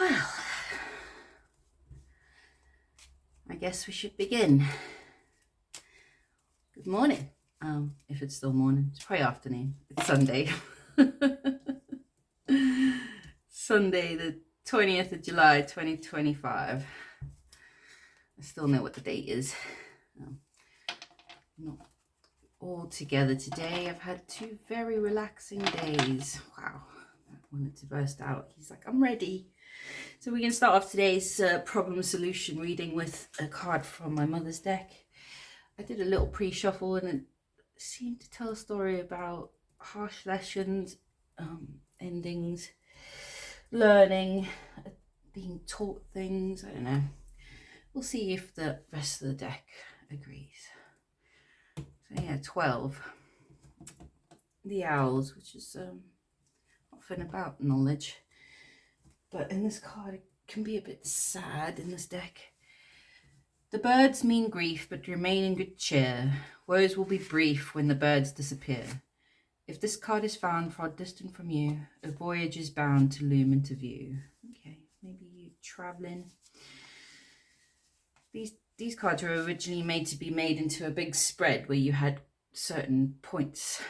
Well, I guess we should begin. Good morning. If it's still morning, it's probably afternoon. It's Sunday. Sunday, the 20th of July, 2025. I still know what the date is. Not all together today. I've had 2 very relaxing days. Wow. I wanted to burst out. He's like, I'm ready. So we're going to start off today's problem solution reading with a card from my mother's deck. I did a little pre-shuffle and it seemed to tell a story about harsh lessons, endings, learning, being taught things. I don't know. We'll see if the rest of the deck agrees. So yeah, 12. The owls, which is often about knowledge. But in this card, it can be a bit sad in this deck. The birds mean grief, but remain in good cheer. Woes will be brief when the birds disappear. If this card is found far distant from you, a voyage is bound to loom into view. Okay, maybe you traveling. These cards were originally made to be made into a big spread where you had certain points,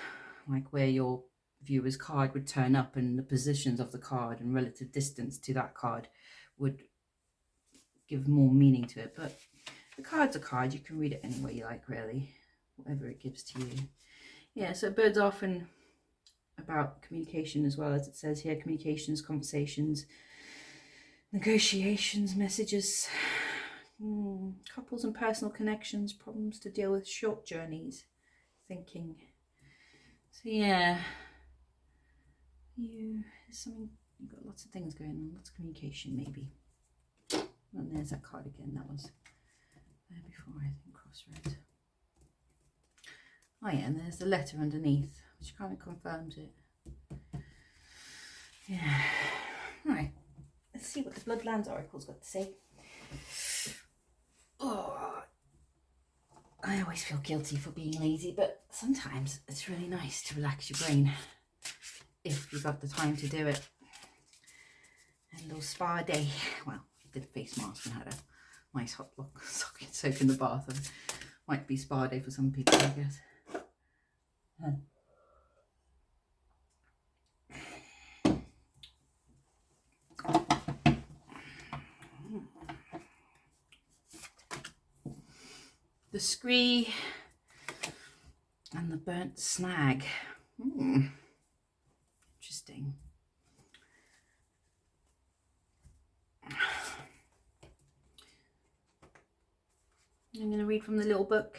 like where your viewer's card would turn up and the positions of the card and relative distance to that card would give more meaning to it. But the card's a card. You can read it any way you like, really, whatever it gives to you. Yeah, so birds are often about communication as well, as it says here. Communications, conversations, negotiations, messages, couples and personal connections, problems to deal with, short journeys, thinking. So yeah, you've got lots of things going on, lots of communication maybe. And there's that card again, that was there before, I think, crossroads. Oh yeah, and there's the letter underneath, which kind of confirms it. Yeah. Right, let's see what the Bloodlands Oracle's got to say. Oh, I always feel guilty for being lazy, but sometimes it's really nice to relax your brain if you've got the time to do it. And a little spa day. Well, did a face mask and had a nice hot soak in the bath. And might be spa day for some people, I guess. The scree and the burnt snag. Interesting. I'm going to read from the little book.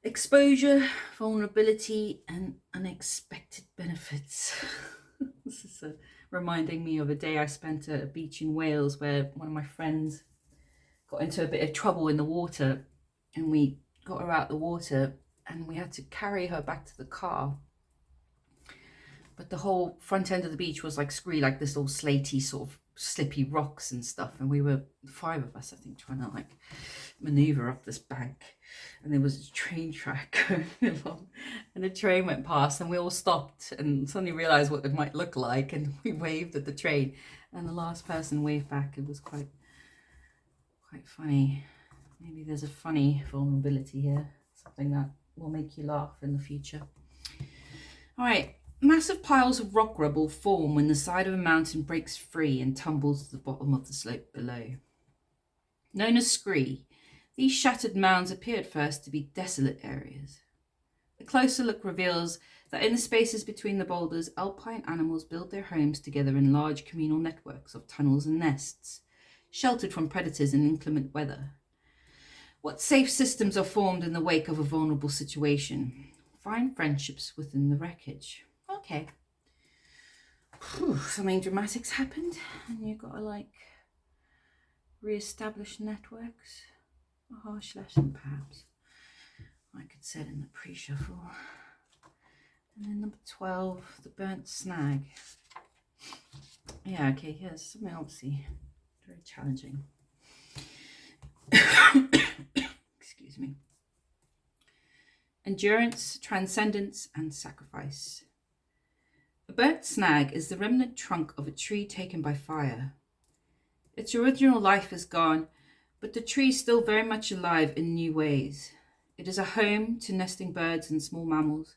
Exposure, vulnerability, and unexpected benefits. This is reminding me of a day I spent at a beach in Wales where one of my friends got into a bit of trouble in the water, and we got her out the water and we had to carry her back to the car. But the whole front end of the beach was like scree, like this all slatey sort of slippy rocks and stuff, and we were 5 of us, I think, trying to like maneuver up this bank, and there was a train track going along, and the train went past and we all stopped and suddenly realized what it might look like, and we waved at the train, and the last person waved back. It was quite funny. Maybe there's a funny vulnerability here, something that will make you laugh in the future. All right. Massive piles of rock rubble form when the side of a mountain breaks free and tumbles to the bottom of the slope below. Known as scree, these shattered mounds appear at first to be desolate areas. A closer look reveals that in the spaces between the boulders, alpine animals build their homes together in large communal networks of tunnels and nests, sheltered from predators in inclement weather. What safe systems are formed in the wake of a vulnerable situation? Find friendships within the wreckage. Okay. Something dramatic's happened and you've got to like re-establish networks. A harsh lesson, perhaps. I could say in the pre-shuffle. And then number 12, the burnt snag. Yeah, okay, here's something obviously very challenging. Excuse me. Endurance, transcendence, and sacrifice. burnt snag is the remnant trunk of a tree taken by fire. Its original life is gone, but the tree is still very much alive in new ways. It is a home to nesting birds and small mammals.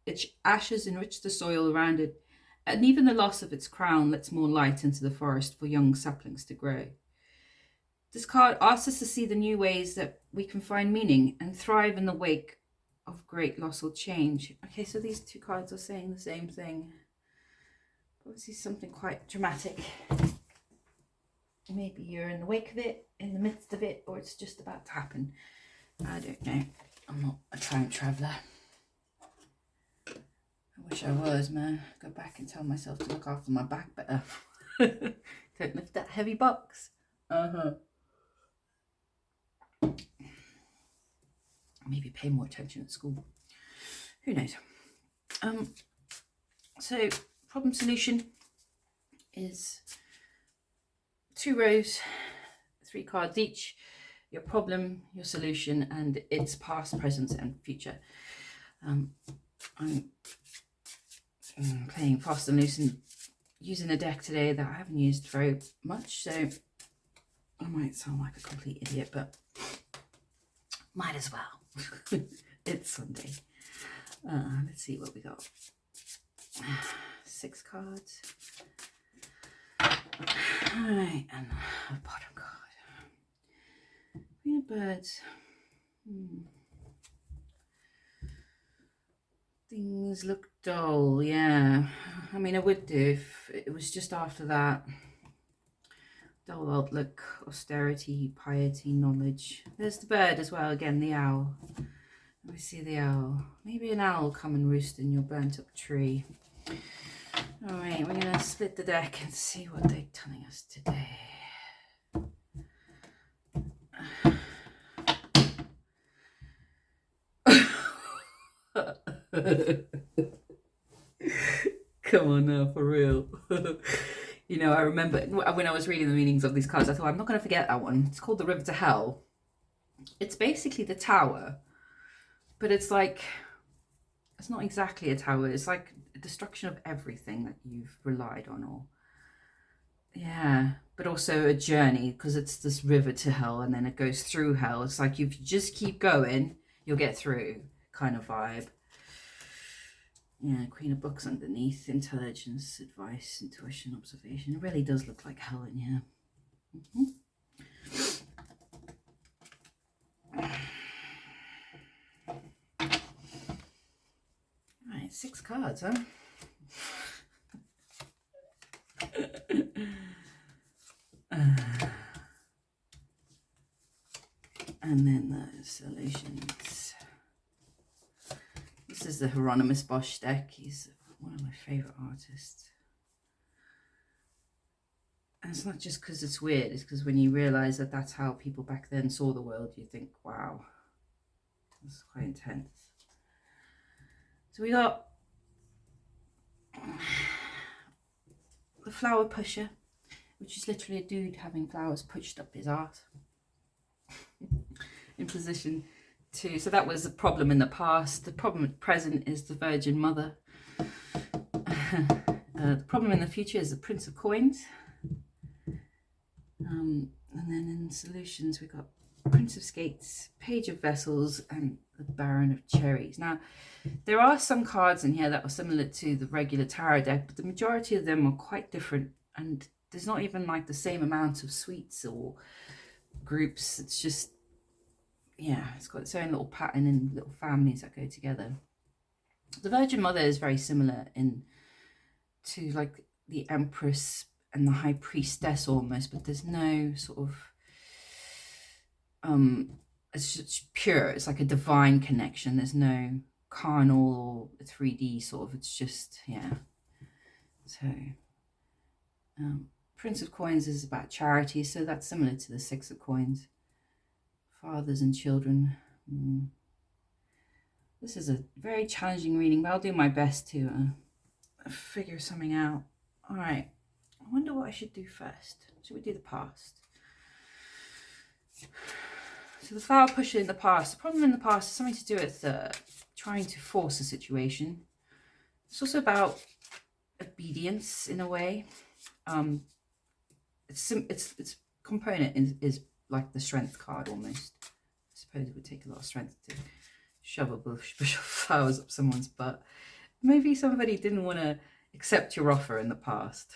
Its ashes enrich the soil around it, and even the loss of its crown lets more light into the forest for young saplings to grow. This card asks us to see the new ways that we can find meaning and thrive in the wake of great loss or change. Okay, so these two cards are saying the same thing. Obviously something quite dramatic. Maybe you're in the wake of it, in the midst of it, or it's just about to happen. I don't know. I'm not a time traveller. I wish I was, man. Go back and tell myself to look after my back better. Don't lift that heavy box. Maybe pay more attention at school. Who knows? So problem solution is 2 rows, 3 cards each. Your problem, your solution, and its past, present, and future. I'm playing fast and loose and using a deck today that I haven't used very much, so I might sound like a complete idiot, but might as well. It's Sunday. Let's see what we got. 6 cards. Alright, and a bottom card. Queen of Birds. Things look dull, yeah. I mean, I would do if it was just after that. Dull outlook, austerity, piety, knowledge. There's the bird as well, again, the owl. Let me see the owl. Maybe an owl will come and roost in your burnt up tree. Alright, we're going to split the deck and see what they're telling us today. Come on now, for real. You know, I remember when I was reading the meanings of these cards, I thought, I'm not going to forget that one. It's called The River to Hell. It's basically the tower, but it's like, it's not exactly a tower. It's like a destruction of everything that you've relied on, or yeah, but also a journey, because it's this river to hell and then it goes through hell. It's like, if you just keep going, you'll get through kind of vibe. Yeah, Queen of Books underneath, intelligence, advice, intuition, observation. It really does look like hell in here. Right, 6 cards, huh? And then the solutions. This is the Hieronymus Bosch deck. He's one of my favourite artists. And it's not just because it's weird, it's because when you realise that that's how people back then saw the world, you think, wow, that's quite intense. So we got the flower pusher, which is literally a dude having flowers pushed up his arse in position to, so that was a problem in the past. The problem at present is the Virgin Mother. The problem in the future is the Prince of Coins. And then in solutions, we got Prince of Skates, Page of Vessels, and the Baron of Cherries. Now, there are some cards in here that are similar to the regular tarot deck, but the majority of them are quite different, and there's not even like the same amount of suites or groups. It's just, yeah, it's got its own little pattern and little families that go together. The Virgin Mother is very similar in to like the Empress and the High Priestess almost, but there's no sort of it's just pure. It's like a divine connection. There's no carnal or 3D sort of. It's just, yeah. So Prince of Coins is about charity, so that's similar to the 6 of Coins. Fathers and children. This is a very challenging reading, but I'll do my best to figure something out. All right. I wonder what I should do first. Should we do the past? So the flower pusher in the past. The problem in the past is something to do with trying to force a situation. It's also about a obedience in a way. Its component is like the strength card almost. I suppose it would take a lot of strength to shove a bush of flowers up someone's butt. Maybe somebody didn't want to accept your offer in the past.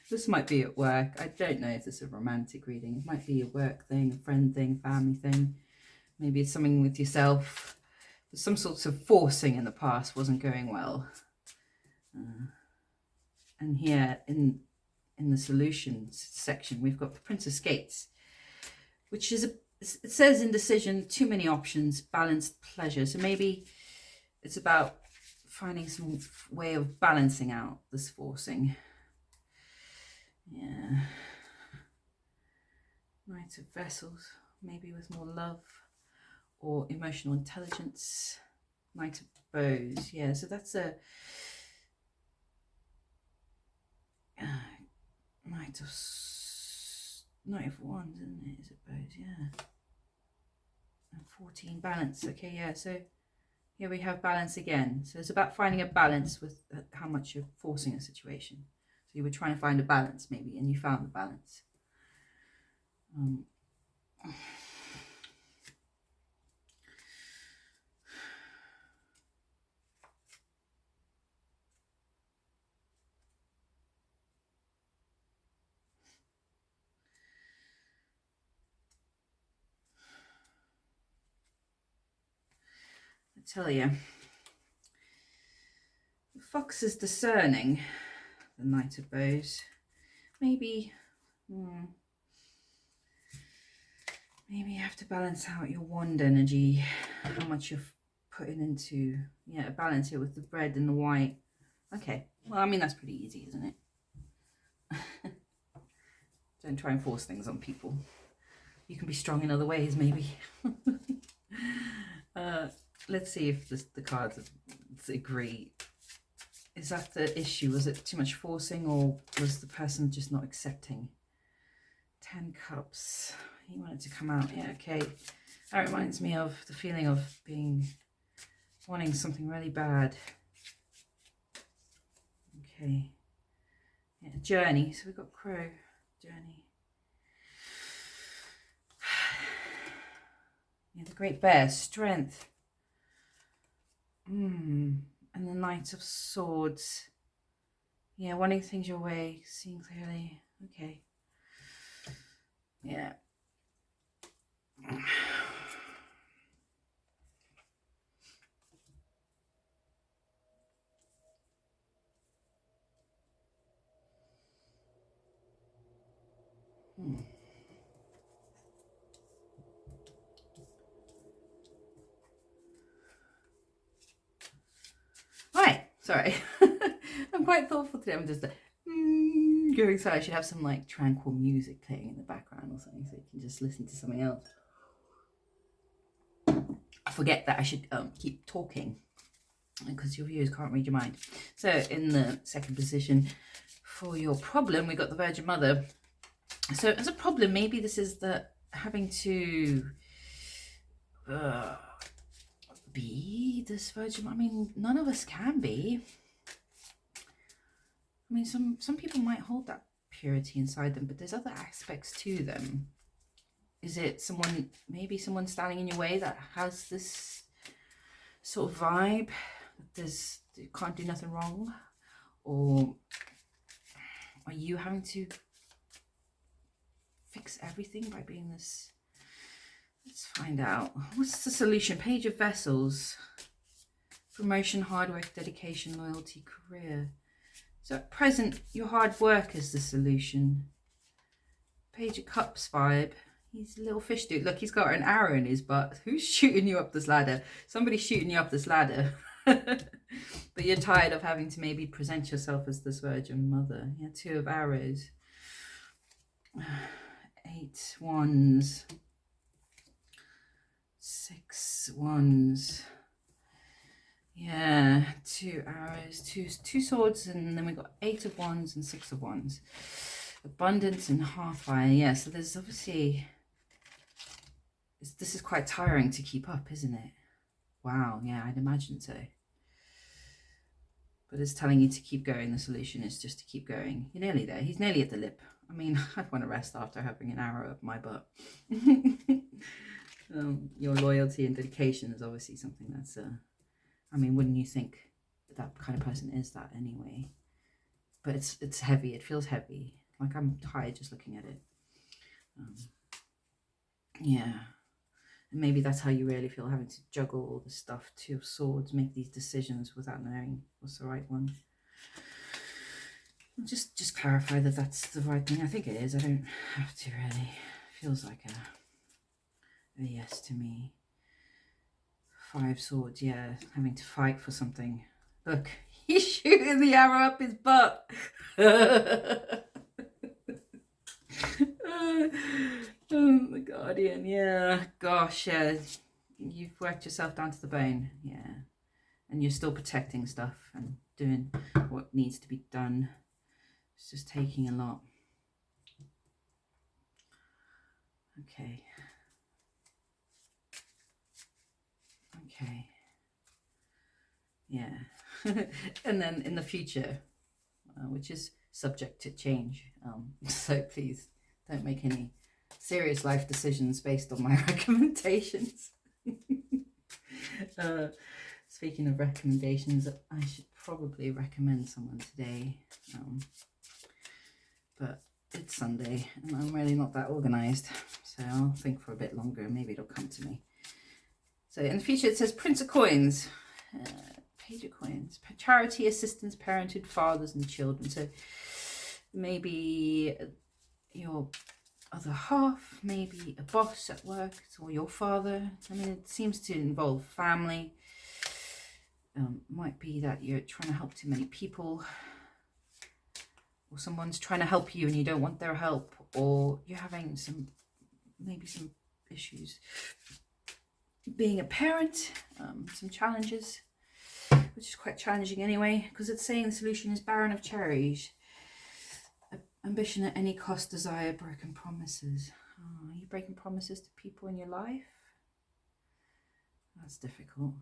This might be at work. I don't know if this is a romantic reading. It might be a work thing, a friend thing, family thing. Maybe it's something with yourself. Some sorts of forcing in the past wasn't going well. And here in the solutions section, we've got the Prince of Skates, which is it says indecision, too many options, balanced pleasure. So maybe it's about finding some way of balancing out this forcing. Yeah. Knight of Vessels, maybe with more love or emotional intelligence. Knight of Bows, yeah, so that's a Knight of Wands, isn't it? Is it Bows? Yeah. And 14 balance. Okay, yeah, so here we have balance again. So it's about finding a balance with how much you're forcing a situation. So you were trying to find a balance maybe, and you found the balance. I tell you, the fox is discerning, the Knight of Bows. Maybe maybe you have to balance out your wand energy, how much you're putting into, yeah, balance it with the red and the white. Okay, well, I mean, that's pretty easy, isn't it? Don't try and force things on people. You can be strong in other ways, maybe. Let's see if the cards agree. Is that the issue? Was it too much forcing, or was the person just not accepting? 10 Cups. You want it to come out. Yeah, okay. That reminds me of the feeling of wanting something really bad. Okay. Yeah, journey. So we've got Crow. Journey. Yeah, the Great Bear. Strength. And the Knight of Swords. Yeah, wanting things your way, seeing clearly. Okay. Yeah. Right, sorry. I'm quite thoughtful today. I'm just going, so I should have some like tranquil music playing in the background or something, so you can just listen to something else. I forget that I should keep talking because your viewers can't read your mind. So in the second position for your problem, we got the Virgin Mother. So as a problem, maybe this is the having to be this Virgin. I mean, none of us can be. I mean, some people might hold that purity inside them, but there's other aspects to them. Is it someone, maybe someone standing in your way that has this sort of vibe? You can't do nothing wrong? Or are you having to fix everything by being this? Let's find out. What's the solution? Page of Vessels. Promotion, hard work, dedication, loyalty, career. So at present, your hard work is the solution. Page of Cups vibe. He's a little fish dude. Look, he's got an arrow in his butt. Who's shooting you up this ladder? Somebody's shooting you up this ladder. But you're tired of having to maybe present yourself as this Virgin Mother. Yeah, 2 of Arrows. 8 Wands. 6 Wands. Yeah, 2 Arrows, two Swords, and then we've got 8 of Wands and 6 of Wands. Abundance and Hearthfire. Yeah, so there's obviously, this is quite tiring to keep up, isn't it? Wow, yeah, I'd imagine so. but it's telling you to keep going. The solution is just to keep going. You're nearly there. He's nearly at the lip. I mean, I'd want to rest after having an arrow up my butt. Your loyalty and dedication is obviously something that's, I mean, wouldn't you think that kind of person is that anyway? But it's heavy. It feels heavy. Like I'm tired just looking at it. Yeah. And maybe that's how you really feel, having to juggle all the stuff, Two of Swords, make these decisions without knowing what's the right one. Just clarify that that's the right thing. I think it is. I don't have to really. Feels like a yes to me. 5 Swords, yeah. Having to fight for something. Look, he's shooting the arrow up his butt. Oh, the Guardian, yeah. Gosh, yeah. You've worked yourself down to the bone, yeah. And you're still protecting stuff and doing what needs to be done. It's just taking a lot. Okay. Okay. Yeah. And then in the future, which is subject to change. So please don't make any serious life decisions based on my recommendations. Speaking of recommendations, I should probably recommend someone today. But it's Sunday and I'm really not that organised. So I'll think for a bit longer. Maybe it'll come to me. So in the future it says Prince of Coins. Page of Coins. Charity, assistance, parenthood, fathers and children. So maybe your other half, maybe a boss at work, or your father. I mean, it seems to involve family. Might be that you're trying to help too many people, or someone's trying to help you and you don't want their help, or you're having maybe some issues being a parent, some challenges, which is quite challenging anyway, because it's saying the solution is Baron of Cherries. Ambition at any cost, desire, broken promises. Oh, are you breaking promises to people in your life? That's difficult.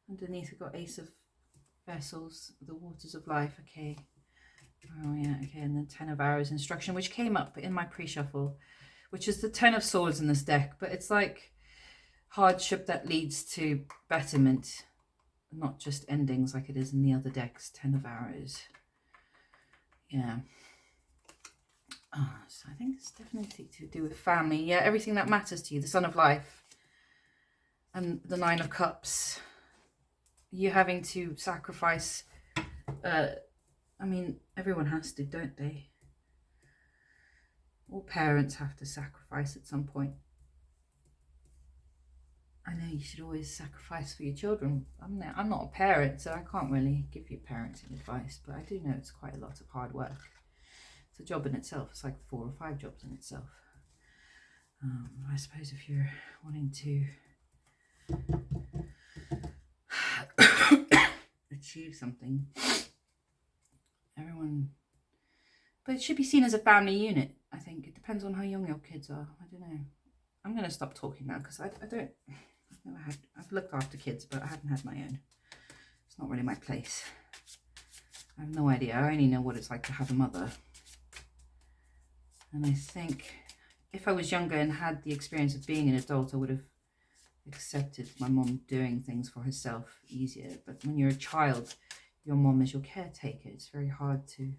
Underneath we've got Ace of Vessels, the waters of life. Okay. Oh yeah, okay, and then 10 of Arrows instruction, which came up in my pre-shuffle, which is the 10 of Swords in this deck, but it's like hardship that leads to betterment, not just endings like it is in the other decks. 10 of Arrows. Yeah. So I think it's definitely to do with family. Yeah, everything that matters to you. The Sun of Life. And the 9 of Cups. You having to sacrifice. I mean, everyone has to, don't they? All parents have to sacrifice at some point. I know you should always sacrifice for your children. I'm not a parent, so I can't really give you parenting advice, but I do know it's quite a lot of hard work. It's a job in itself. It's like 4 or 5 jobs in itself. I suppose if you're wanting to achieve something, everyone, but it should be seen as a family unit. I think it depends on how young your kids are. I don't know. I'm going to stop talking now because I've looked after kids, but I haven't had my own. It's not really my place. I have no idea. I only know what it's like to have a mother. And I think if I was younger and had the experience of being an adult, I would have accepted my mom doing things for herself easier. But when you're a child, your mom is your caretaker. It's very hard to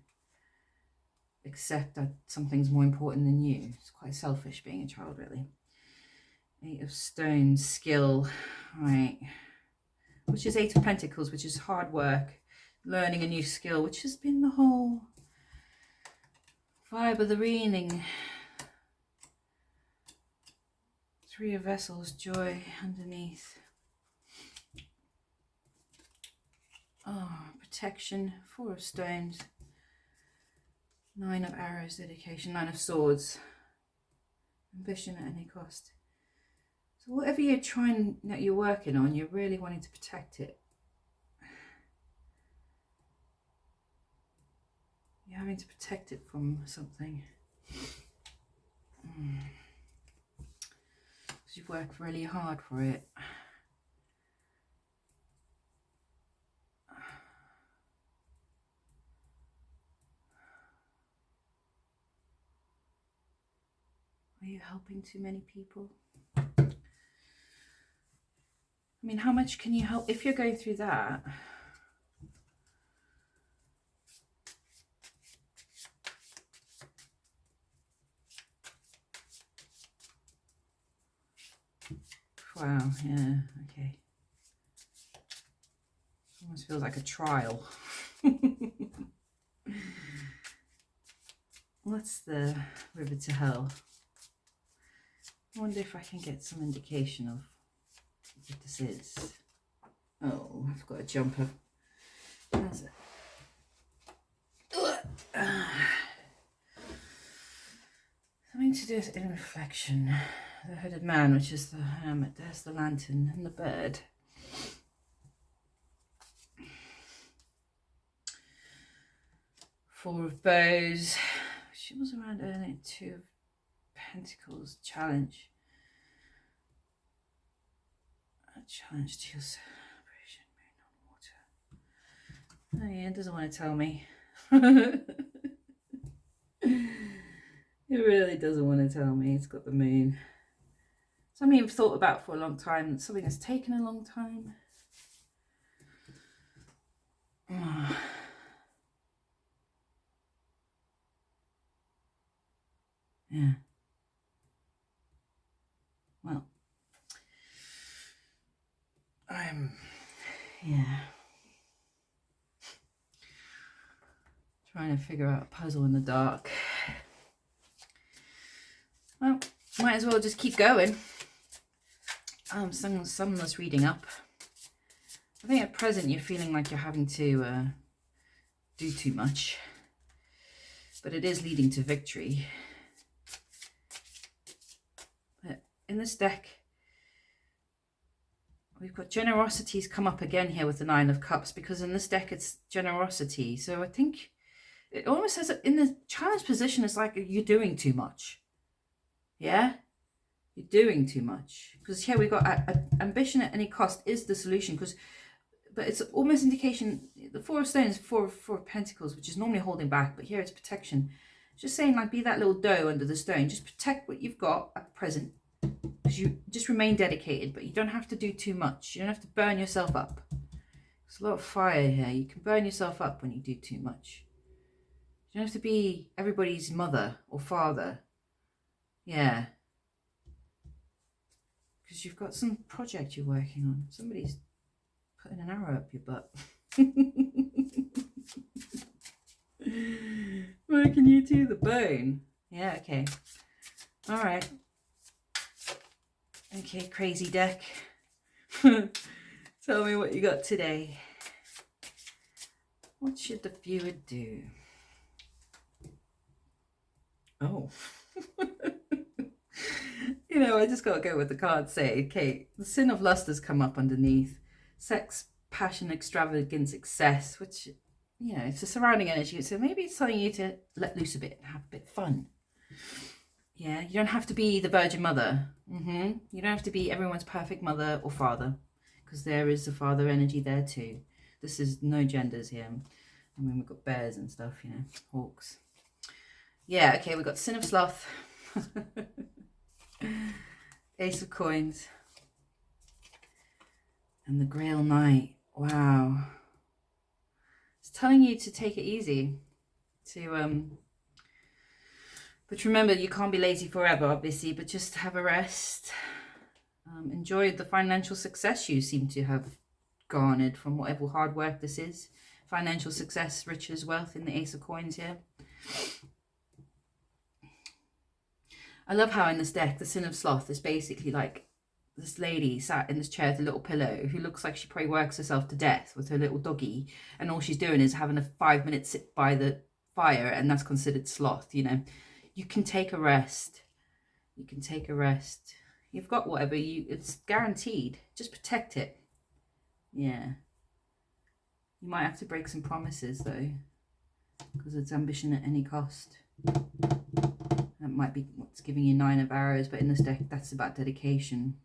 accept that something's more important than you. It's quite selfish being a child, really. 8 of Stones, skill, right, which is 8 of Pentacles, which is hard work, learning a new skill, which has been the whole vibe of the reading. 3 of Vessels, joy underneath. Oh, protection, 4 of Stones, 9 of Arrows, dedication, 9 of Swords, ambition at any cost. So whatever you're working on, you're really wanting to protect it. You're having to protect it from something. Because you've worked really hard for it. Are you helping too many people? I mean, how much can you help if you're going through that? Wow, yeah, okay. Almost feels like a trial. What's the river to hell? I wonder if I can get some indication of what this is. Oh, I've got a jumper. How's it? Something to do with in reflection. The hooded man, which is the hermit. There's the lantern and the bird. Four of bows. She was around earning. Two of pentacles. Challenge. A challenge to your celebration. Moon on water. Oh yeah, it doesn't want to tell me. It really doesn't want to tell me. It's got the moon. Something you've thought about for a long time. Something that's taken a long time. Oh. Yeah. Well, yeah. Trying to figure out a puzzle in the dark. Well, might as well just keep going. Someone's reading up. I think at present you're feeling like you're having to do too much. But it is leading to victory. But in this deck, we've got generosity's come up again here with the Nine of Cups, because in this deck it's generosity. So I think it almost says that in the challenge position, it's like you're doing too much. Yeah? You're doing too much. Because here we've got ambition at any cost is the solution. But it's almost indication, the Four of Stones, Four of Pentacles, which is normally holding back, but here it's protection. Just saying, like, be that little doe under the stone. Just protect what you've got at present. Because you just remain dedicated, but you don't have to do too much. You don't have to burn yourself up. There's a lot of fire here. You can burn yourself up when you do too much. You don't have to be everybody's mother or father. Yeah. Because you've got some project you're working on. Somebody's putting an arrow up your butt. Working you to the bone. Yeah, okay. All right. Okay, crazy deck. Tell me what you got today. What should the viewer do? Oh. You know, I just got to go with the cards say. Okay, the sin of lust has come up underneath. Sex, passion, extravagance, excess, which, you know, it's a surrounding energy. So maybe it's telling you to let loose a bit and have a bit of fun. Yeah, you don't have to be the Virgin Mother. You don't have to be everyone's perfect mother or father, because there is the father energy there too. This is no genders here. I mean, we've got bears and stuff, you know, hawks. Yeah, okay, we've got Sin of Sloth. Ace of Coins. And the Grail Knight. Wow. It's telling you to take it easy. But remember, you can't be lazy forever, obviously, but just have a rest. Enjoy the financial success you seem to have garnered from whatever hard work this is. Financial success, riches, wealth in the Ace of Coins here. I love how in this deck, the Sin of Sloth is basically like this lady sat in this chair with a little pillow who looks like she probably works herself to death with her little doggy. And all she's doing is having a 5-minute sit by the fire, and that's considered sloth, you know. You can take a rest. You can take a rest. You've got whatever it's guaranteed. Just protect it. Yeah. You might have to break some promises though, because it's ambition at any cost. That might be what's giving you 9 of Arrows, but in this deck, that's about dedication.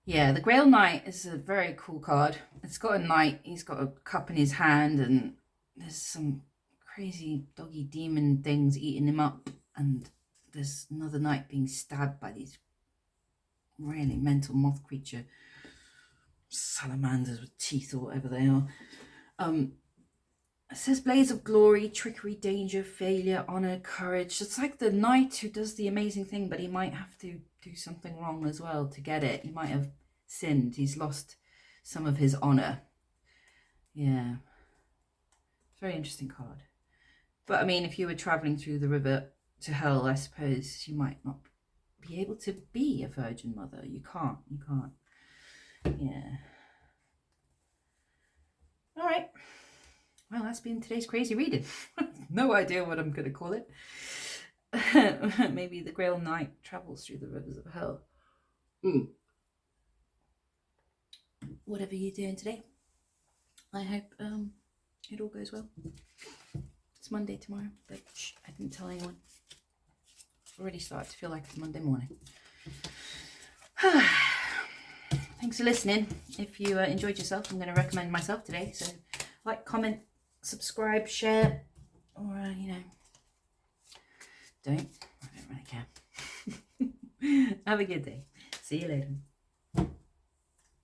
Yeah, the Grail Knight is a very cool card. It's got a knight. He's got a cup in his hand, and there's some crazy doggy demon things eating him up, and there's another night being stabbed by these really mental moth creature salamanders with teeth or whatever they are. It says blaze of glory, trickery, danger, failure, honor, courage. It's like the knight who does the amazing thing, but he might have to do something wrong as well to get it. He might have sinned. He's lost some of his honor. Yeah. Very interesting card. But I mean, if you were traveling through the river to hell, I suppose you might not be able to be a virgin mother. You can't. Yeah. All right. Well, that's been today's crazy reading. No idea what I'm going to call it. Maybe the Grail Knight travels through the rivers of hell. Whatever you're doing today, I hope it all goes well. It's Monday tomorrow, but I didn't tell anyone. Already started to feel like it's Monday morning. Thanks for listening. If you enjoyed yourself, I'm going to recommend myself today. So like, comment, subscribe, share, or, don't. I don't really care. Have a good day. See you later.